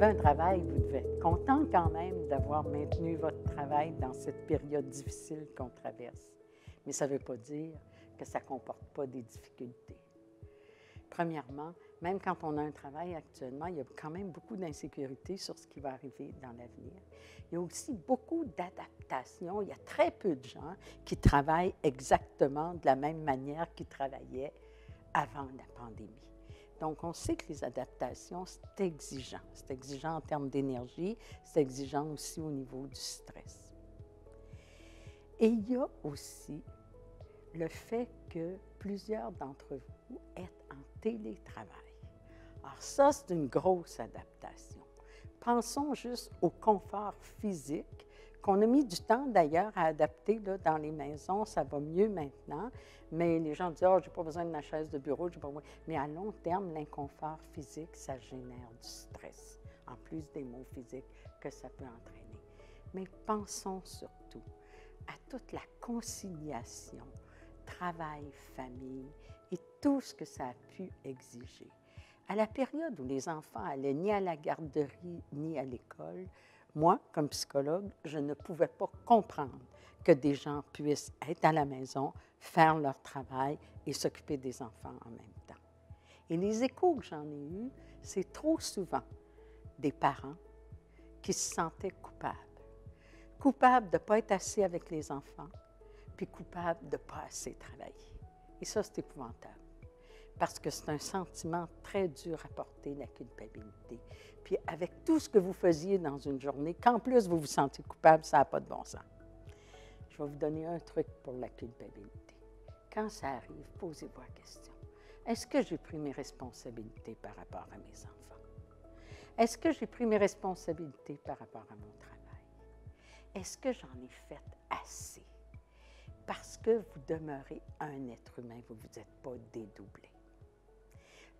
avez un travail, vous devez être content quand même d'avoir maintenu votre travail dans cette période difficile qu'on traverse. Mais ça ne veut pas dire que ça ne comporte pas des difficultés. Premièrement, même quand on a un travail actuellement, il y a quand même beaucoup d'insécurité sur ce qui va arriver dans l'avenir. Il y a aussi beaucoup d'adaptations. Il y a très peu de gens qui travaillent exactement de la même manière qu'ils travaillaient avant la pandémie. Donc, on sait que les adaptations, c'est exigeant. C'est exigeant en termes d'énergie, c'est exigeant aussi au niveau du stress. Et il y a aussi le fait que plusieurs d'entre vous êtes en télétravail. Alors ça, c'est une grosse adaptation. Pensons juste au confort physique qu'on a mis du temps d'ailleurs à adapter là, dans les maisons. Ça va mieux maintenant, mais les gens disent « Ah, je n'ai pas besoin de ma chaise de bureau. » Mais à long terme, l'inconfort physique, ça génère du stress, en plus des maux physiques que ça peut entraîner. Mais pensons surtout à toute la conciliation, travail, famille et tout ce que ça a pu exiger. À la période où les enfants allaient ni à la garderie ni à l'école, moi, comme psychologue, je ne pouvais pas comprendre que des gens puissent être à la maison, faire leur travail et s'occuper des enfants en même temps. Et les échos que j'en ai eus, c'est trop souvent des parents qui se sentaient coupables. Coupables de ne pas être assez avec les enfants, puis coupables de ne pas assez travailler. Et ça, c'est épouvantable. Parce que c'est un sentiment très dur à porter, la culpabilité. Puis avec tout ce que vous faisiez dans une journée, qu'en plus vous vous sentez coupable, ça n'a pas de bon sens. Je vais vous donner un truc pour la culpabilité. Quand ça arrive, posez-vous la question. Est-ce que j'ai pris mes responsabilités par rapport à mes enfants? Est-ce que j'ai pris mes responsabilités par rapport à mon travail? Est-ce que j'en ai fait assez? Parce que vous demeurez un être humain, vous ne vous êtes pas dédoublé.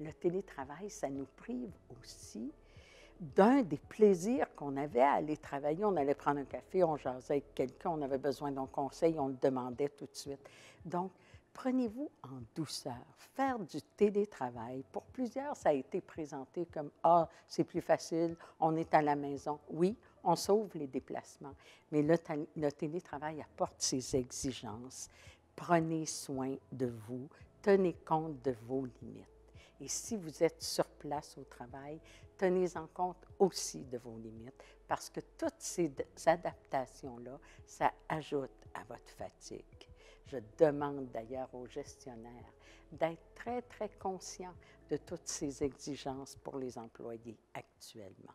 Le télétravail, ça nous prive aussi d'un des plaisirs qu'on avait à aller travailler. On allait prendre un café, on jasait avec quelqu'un, on avait besoin d'un conseil, on le demandait tout de suite. Donc, prenez-vous en douceur. Faire du télétravail, pour plusieurs, ça a été présenté comme « Ah, c'est plus facile, on est à la maison. » Oui, on sauve les déplacements, mais le télétravail apporte ses exigences. Prenez soin de vous, tenez compte de vos limites. Et si vous êtes sur place au travail, tenez en compte aussi de vos limites, parce que toutes ces adaptations-là, ça ajoute à votre fatigue. Je demande d'ailleurs aux gestionnaires d'être très, très conscients de toutes ces exigences pour les employés actuellement.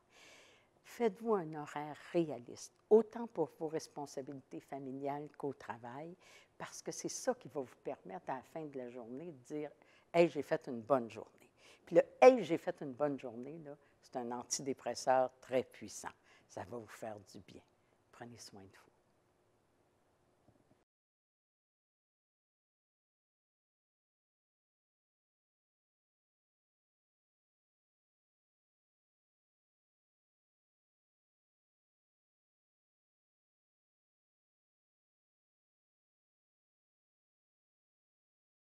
Faites-vous un horaire réaliste, autant pour vos responsabilités familiales qu'au travail, parce que c'est ça qui va vous permettre à la fin de la journée de dire « Hey, j'ai fait une bonne journée ». Puis le « Hey, j'ai fait une bonne journée », là, c'est un antidépresseur très puissant. Ça va vous faire du bien. Prenez soin de vous.